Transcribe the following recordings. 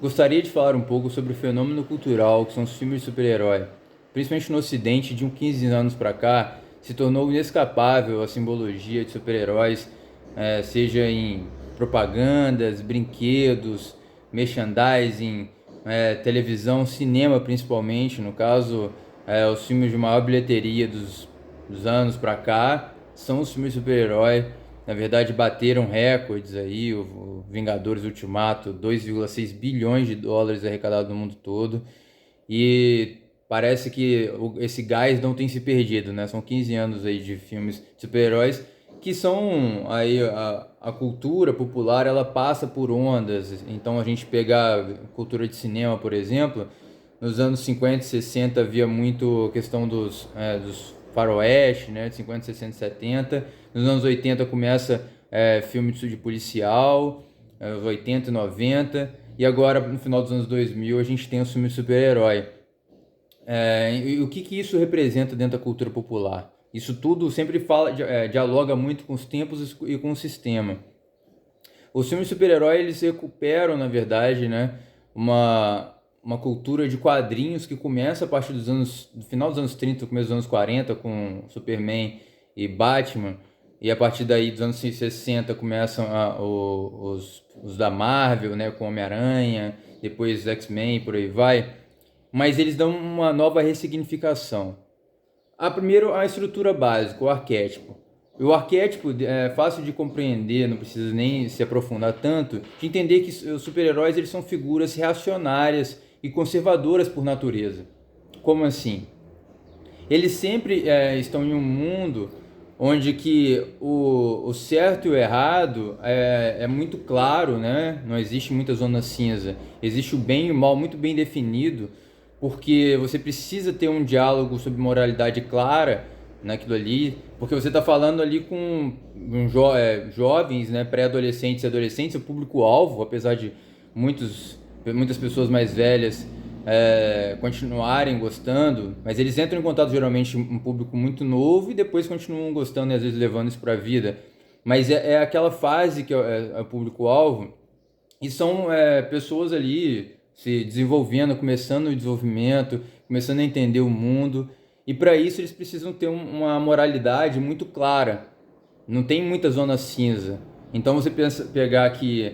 Gostaria de falar um pouco sobre o fenômeno cultural que são os filmes de super-herói. Principalmente no Ocidente, de uns 15 anos para cá, se tornou inescapável a simbologia de super-heróis, seja em propagandas, brinquedos, merchandising, televisão, cinema principalmente. No caso, os filmes de maior bilheteria dos anos para cá são os filmes de super-herói. Na verdade, bateram recordes aí, o Vingadores Ultimato, 2,6 bilhões de dólares arrecadados no mundo todo. E parece que esse gás não tem se perdido, né? São 15 anos aí de filmes de super-heróis que são aí a cultura popular, ela passa por ondas. Então a gente pegar cultura de cinema, por exemplo, nos anos 50 e 60 havia muito questão dos faroeste, né, de 50, 60, 70. Nos anos 80 começa filme de policial, os 80 e 90. E agora, no final dos anos 2000, a gente tem o filme de super-herói. E o que que isso representa dentro da cultura popular? Isso tudo sempre dialoga muito com os tempos e com o sistema. Os filmes de super-herói, eles recuperam, na verdade, né, uma cultura de quadrinhos que começa a partir do final dos anos 30, começo dos anos 40, com Superman e Batman, e a partir daí dos anos 60 começam os da Marvel, né, com Homem-Aranha, depois X-Men e por aí vai, mas eles dão uma nova ressignificação. Primeiro, a estrutura básica, o arquétipo. O arquétipo é fácil de compreender, não precisa nem se aprofundar tanto, de entender que os super-heróis eles são figuras reacionárias e conservadoras por natureza. Como assim? Eles sempre estão em um mundo onde que o certo e o errado é muito claro, né? Não existe muita zona cinza. Existe o bem e o mal muito bem definido, porque você precisa ter um diálogo sobre moralidade clara naquilo ali, porque você está falando ali com jovens, né, pré-adolescentes e adolescentes, o público-alvo, apesar de muitas pessoas mais velhas continuarem gostando, mas eles entram em contato geralmente com um público muito novo e depois continuam gostando e às vezes levando isso para a vida. Mas é aquela fase que é o público-alvo e são pessoas ali se desenvolvendo, começando o desenvolvimento, começando a entender o mundo. E para isso eles precisam ter uma moralidade muito clara. Não tem muita zona cinza. Então você pensa pegar que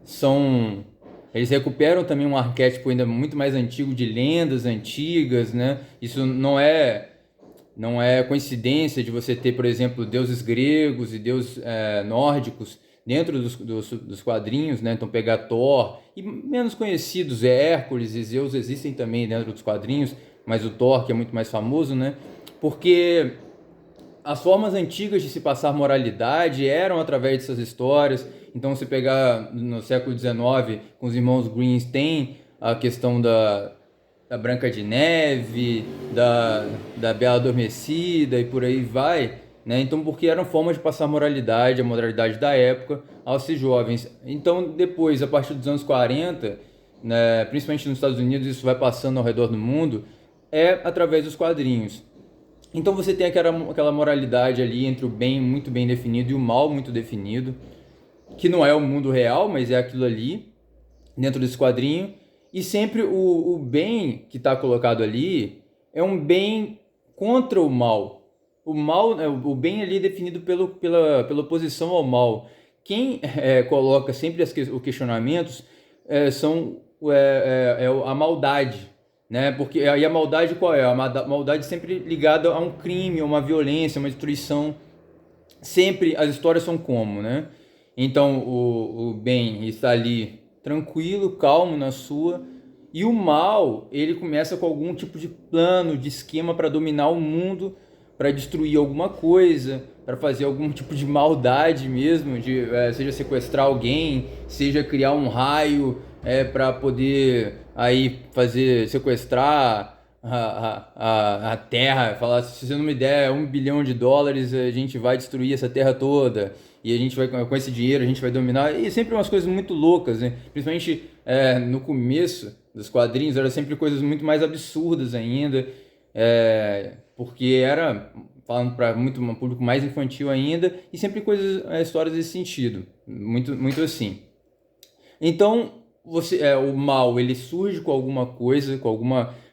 são eles recuperam também um arquétipo ainda muito mais antigo de lendas antigas, né? Isso não é coincidência de você ter, por exemplo, deuses gregos e deuses nórdicos dentro dos quadrinhos, né? Então pegar Thor e menos conhecidos, Hércules e Zeus existem também dentro dos quadrinhos, mas o Thor que é muito mais famoso, né? Porque as formas antigas de se passar moralidade eram através dessas histórias. Então, se pegar no século XIX, com os irmãos Greens, tem a questão da Branca de Neve, da Bela Adormecida e por aí vai, né? Então, porque eram formas de passar moralidade, a moralidade da época, aos jovens. Então, depois, a partir dos anos 40, né, principalmente nos Estados Unidos, isso vai passando ao redor do mundo, através dos quadrinhos. Então você tem aquela moralidade ali entre o bem muito bem definido e o mal muito definido, que não é o mundo real, mas é aquilo ali, dentro desse quadrinho. E sempre o bem que está colocado ali é um bem contra o mal. O mal, o bem ali é definido pela oposição ao mal. Quem coloca sempre os questionamentos são a maldade, né? Porque aí a maldade qual é? A maldade sempre ligada a um crime, a uma violência, uma destruição. Sempre as histórias são como, né? Então o bem está ali tranquilo, calmo na sua, e o mal ele começa com algum tipo de plano, de esquema para dominar o mundo, para destruir alguma coisa, para fazer algum tipo de maldade mesmo, seja sequestrar alguém, seja criar um raio para poder aí fazer sequestrar a terra, falar se você não me der 1 bilhão de dólares a gente vai destruir essa terra toda e a gente vai com esse dinheiro a gente vai dominar, e sempre umas coisas muito loucas, né? Principalmente no começo dos quadrinhos eram sempre coisas muito mais absurdas ainda, porque era falando para muito um público mais infantil ainda, e sempre coisas, histórias desse sentido, muito muito assim. Então o mal ele surge com alguma coisa, com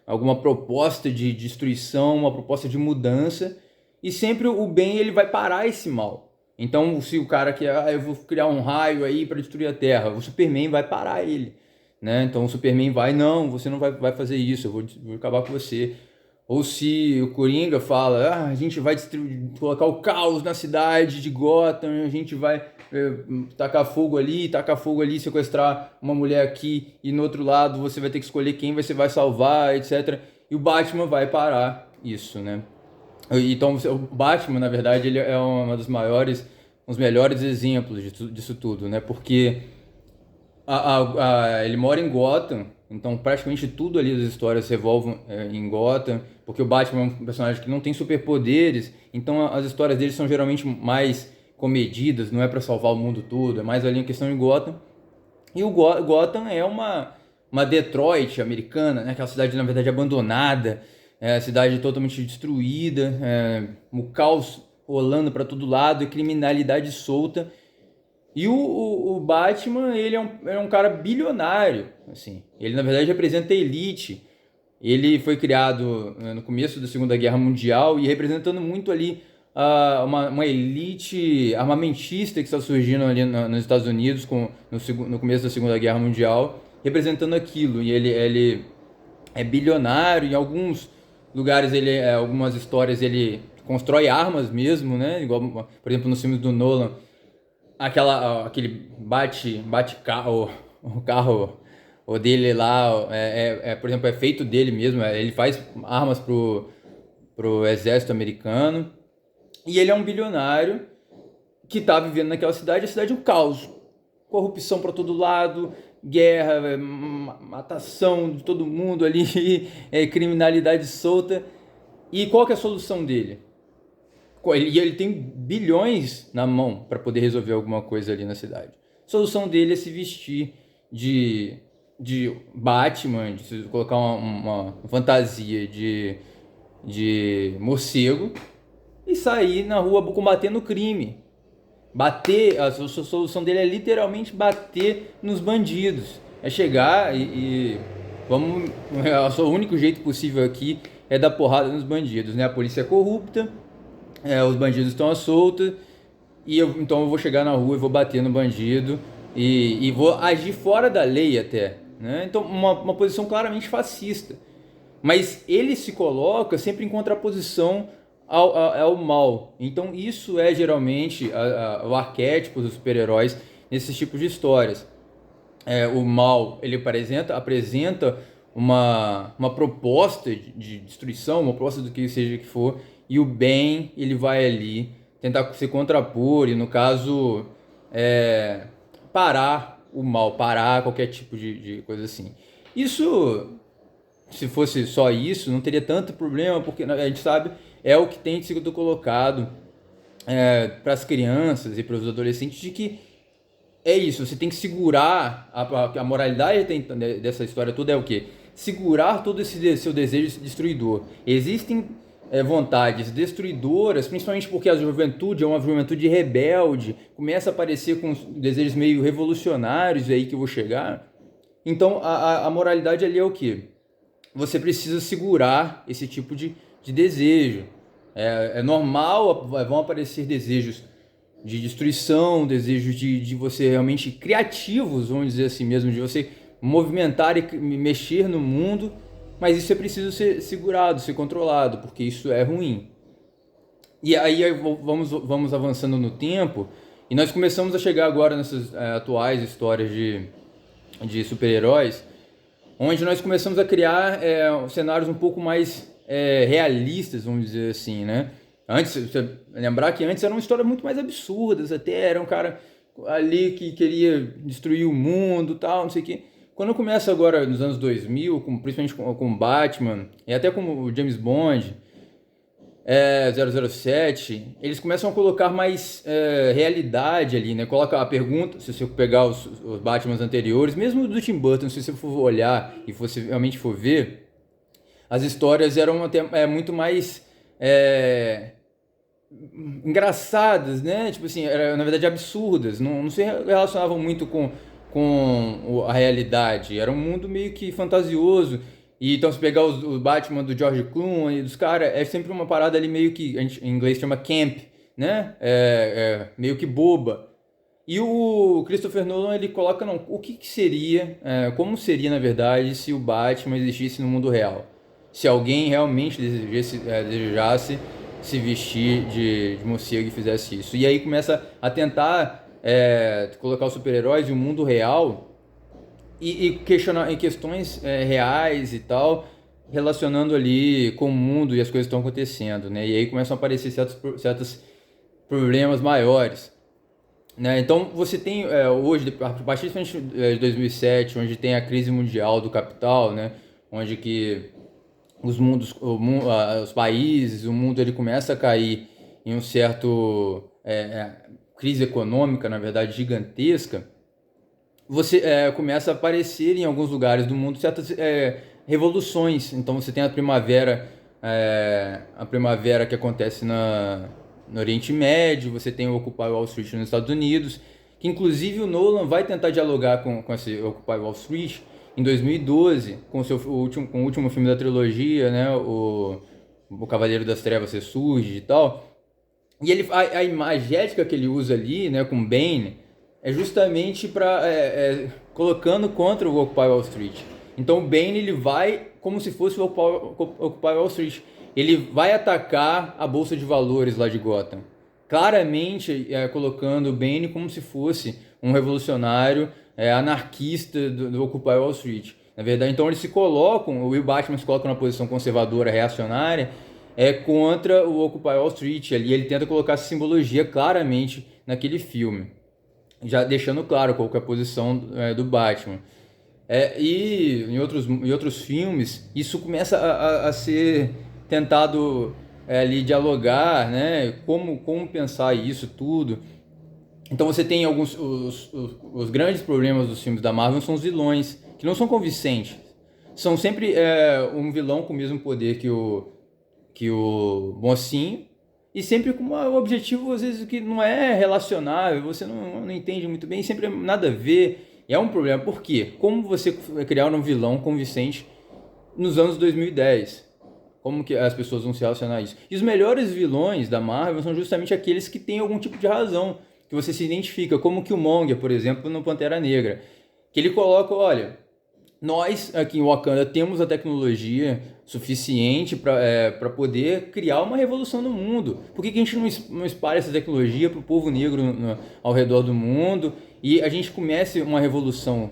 alguma proposta de destruição, uma proposta de mudança, e sempre o bem ele vai parar esse mal. Então, se o cara quer, eu vou criar um raio aí para destruir a Terra, o Superman vai parar ele, né? Então o Superman vai, não, você não vai fazer isso, vou acabar com você. Ou se o Coringa fala, a gente vai colocar o caos na cidade de Gotham, a gente vai tacar fogo ali, sequestrar uma mulher aqui, e no outro lado você vai ter que escolher quem você vai salvar, etc. E o Batman vai parar isso, né? Então o Batman, na verdade, ele é uma dos maiores, um dos melhores exemplos disso tudo, né? Porque ele mora em Gotham, então praticamente tudo ali das histórias se revolvem em Gotham, porque o Batman é um personagem que não tem superpoderes, então as histórias dele são geralmente mais comedidas, não é para salvar o mundo todo, é mais ali em questão de Gotham. E o Gotham é uma Detroit americana, né? Aquela cidade na verdade abandonada, a cidade totalmente destruída, o caos rolando para todo lado e criminalidade solta. E o Batman, ele é um cara bilionário, assim. Ele, na verdade, representa a elite. Ele foi criado no começo da Segunda Guerra Mundial e representando muito ali uma elite armamentista que está surgindo ali nos Estados Unidos no começo da Segunda Guerra Mundial, representando aquilo. E ele é bilionário, em alguns lugares, algumas histórias, ele constrói armas mesmo, né? Igual, por exemplo, nos filmes do Nolan, aquele bate-carro, o carro o dele lá, por exemplo, é feito dele mesmo, ele faz armas pro exército americano, e ele é um bilionário que tá vivendo naquela cidade, a cidade é um caos, corrupção para todo lado, guerra, matação de todo mundo ali, criminalidade solta, e qual que é a solução dele? E ele tem bilhões na mão para poder resolver alguma coisa ali na cidade. A solução dele é se vestir de Batman, de se colocar uma fantasia de morcego e sair na rua combatendo o crime. A solução dele é literalmente bater nos bandidos. É chegar vamos, o único jeito possível aqui é dar porrada nos bandidos, né? A polícia é corrupta, os bandidos estão à solta, então eu vou chegar na rua e vou bater no bandido e vou agir fora da lei até, né? Então uma posição claramente fascista, mas ele se coloca sempre em contraposição ao mal. Então isso é geralmente o arquétipo dos super-heróis nesses tipos de histórias. O mal ele apresenta uma proposta de destruição, uma proposta do que seja que for, e o bem ele vai ali tentar se contrapor e no caso parar o mal, parar qualquer tipo de coisa assim. Isso, se fosse só isso, não teria tanto problema, porque a gente sabe é o que tem sido colocado para as crianças e para os adolescentes, de que é isso, você tem que segurar a moralidade dessa história toda é o quê? Segurar todo esse seu desejo destruidor. Existem vontades destruidoras, principalmente porque a juventude é uma juventude rebelde, começa a aparecer com desejos meio revolucionários, aí que eu vou chegar. Então a moralidade ali é o quê? Você precisa segurar esse tipo de desejo. É normal, vão aparecer desejos de destruição, desejos de você realmente criativos, vamos dizer assim mesmo, de você movimentar e mexer no mundo, mas isso é preciso ser segurado, ser controlado, porque isso é ruim. E aí vamos avançando no tempo, e nós começamos a chegar agora nessas atuais histórias de super-heróis, onde nós começamos a criar cenários um pouco mais realistas, vamos dizer assim, né? Antes, você lembrar que antes eram histórias muito mais absurdas, até era um cara ali que queria destruir o mundo, tal, não sei o quê. Quando começa agora nos anos 2000, principalmente com Batman e até com o James Bond, 007, eles começam a colocar mais realidade ali, né? Coloca a pergunta, se você pegar os Batmans anteriores, mesmo do Tim Burton, se você for olhar e você realmente for ver, as histórias eram até muito mais engraçadas, né? Tipo assim, na verdade absurdas, não se relacionavam muito com com a realidade. Era um mundo meio que fantasioso. E então, se pegar o Batman do George Clooney, dos caras, é sempre uma parada ali meio que, a gente, em inglês chama camp, né? Meio que boba. E o Christopher Nolan, ele coloca, não, o que seria, como seria, na verdade, se o Batman existisse no mundo real? Se alguém realmente desejasse se vestir de morcego e fizesse isso. E aí começa a tentar colocar os super-heróis em um mundo real e questionar em questões reais e tal, relacionando ali com o mundo e as coisas que estão acontecendo, né? E aí começam a aparecer certos problemas maiores, né? Então você tem hoje, a partir de 2007, onde tem a crise mundial do capital, né? Onde que os países, o mundo ele começa a cair em um certo crise econômica, na verdade gigantesca. Você começa a aparecer em alguns lugares do mundo certas revoluções. Então você tem a primavera que acontece no Oriente Médio, você tem o Occupy Wall Street nos Estados Unidos, que inclusive o Nolan vai tentar dialogar com esse Occupy Wall Street em 2012, com o último filme da trilogia, né, o Cavaleiro das Trevas Ressurge e tal. E a imagética que ele usa ali, né, com Bane, é justamente para colocando contra o Occupy Wall Street. Então o Bane ele vai como se fosse o Occupy Wall Street. Ele vai atacar a bolsa de valores lá de Gotham, claramente colocando o Bane como se fosse um revolucionário anarquista do Occupy Wall Street. Na verdade, então eles se colocam, o Will Batman se coloca numa posição conservadora, reacionária, contra o Occupy Wall Street. Ali ele tenta colocar essa simbologia claramente naquele filme, já deixando claro qual que é a posição do Batman. E em outros filmes, isso começa a ser tentado ali dialogar, né? Como pensar isso tudo. Então você tem os grandes problemas dos filmes da Marvel são os vilões, que não são convincentes. São sempre um vilão com o mesmo poder que o mocinho, e sempre com um objetivo, às vezes, que não é relacionável, você não entende muito bem, sempre é nada a ver. E é um problema. Por quê? Como você criar um vilão convincente nos anos 2010? Como que as pessoas vão se relacionar a isso? E os melhores vilões da Marvel são justamente aqueles que têm algum tipo de razão, que você se identifica, como o Killmonger, por exemplo, no Pantera Negra. Que ele coloca, olha, nós aqui em Wakanda temos a tecnologia suficiente para poder criar uma revolução no mundo. Por que a gente não espalha essa tecnologia para o povo negro ao redor do mundo e a gente comece uma revolução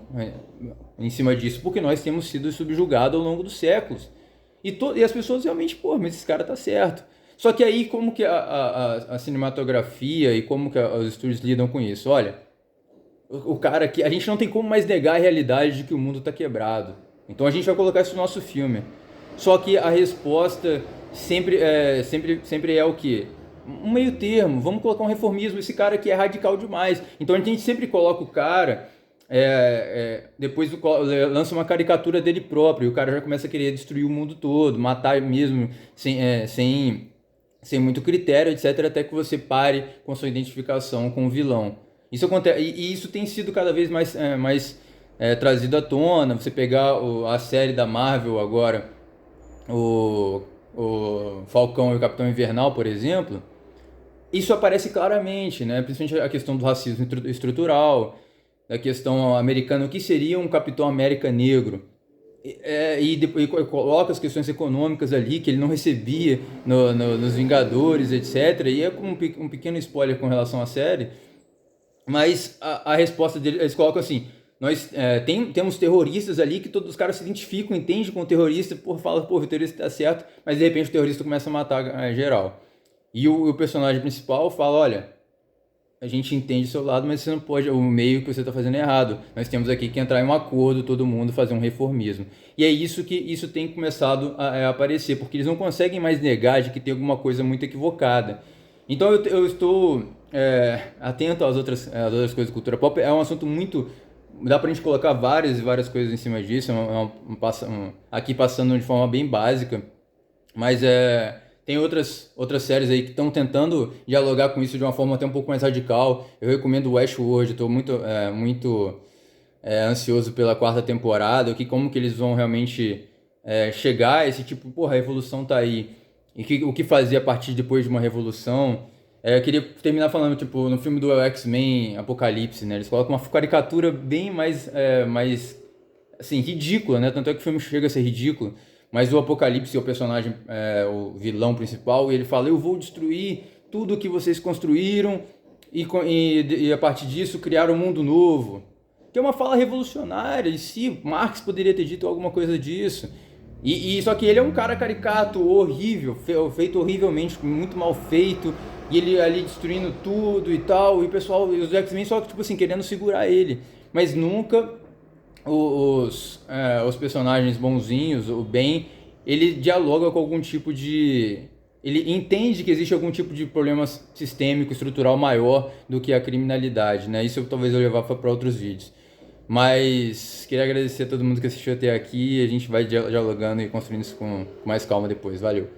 em cima disso? Porque nós temos sido subjugados ao longo dos séculos. E as pessoas realmente, pô, mas esse cara tá certo. Só que aí como que a cinematografia e como que os estúdios lidam com isso? Olha, o cara que a gente não tem como mais negar a realidade de que o mundo está quebrado. Então a gente vai colocar isso no nosso filme. Só que a resposta sempre é o quê? Um meio termo. Vamos colocar um reformismo. Esse cara aqui é radical demais. Então a gente sempre coloca o cara, depois lança uma caricatura dele próprio. E o cara já começa a querer destruir o mundo todo, matar mesmo sem muito critério, etc. Até que você pare com a sua identificação com o vilão. Isso acontece, e isso tem sido cada vez mais trazido à tona. Você pegar a série da Marvel agora, o Falcão e o Capitão Invernal, por exemplo, isso aparece claramente, né? Principalmente a questão do racismo estrutural, da questão americana, o que seria um Capitão América negro. E depois coloca as questões econômicas ali, que ele não recebia nos Vingadores, etc. E é como um pequeno spoiler com relação à série. Mas a resposta dele, eles colocam assim: nós temos terroristas ali que todos os caras se identificam, entendem com o terrorista, fala, o terrorista tá certo, mas de repente o terrorista começa a matar geral. E o personagem principal fala: olha, a gente entende o seu lado, mas você não pode, o meio que você está fazendo é errado. Nós temos aqui que entrar em um acordo, todo mundo fazer um reformismo. E é isso que isso tem começado a aparecer, porque eles não conseguem mais negar de que tem alguma coisa muito equivocada. Então eu estou atento às outras coisas de cultura pop. É um assunto muito. Dá pra gente colocar várias e várias coisas em cima disso. Aqui passando de forma bem básica. Mas tem outras séries aí que estão tentando dialogar com isso de uma forma até um pouco mais radical. Eu recomendo Westworld. Estou muito ansioso pela quarta temporada, como que eles vão realmente chegar a esse tipo, porra, a revolução tá aí. E o que fazer a partir depois de uma revolução. Eu queria terminar falando, tipo, no filme do X-Men Apocalipse, né? Eles colocam uma caricatura bem mais assim, ridícula, né? Tanto é que o filme chega a ser ridículo. Mas o Apocalipse é o personagem, o vilão principal, e ele fala: eu vou destruir tudo que vocês construíram e a partir disso criar um mundo novo. Que é uma fala revolucionária, e se Marx poderia ter dito alguma coisa disso. Só que ele é um cara caricato, horrível, feito horrivelmente, muito mal feito, e ele ali destruindo tudo e tal, e o pessoal, os X-Men só tipo assim, querendo segurar ele. Mas nunca os personagens bonzinhos, o Ben, ele dialoga com algum tipo de. Ele entende que existe algum tipo de problema sistêmico, estrutural maior do que a criminalidade, né? Isso talvez eu levar para outros vídeos. Mas queria agradecer a todo mundo que assistiu até aqui. A gente vai dialogando e construindo isso com mais calma depois. Valeu!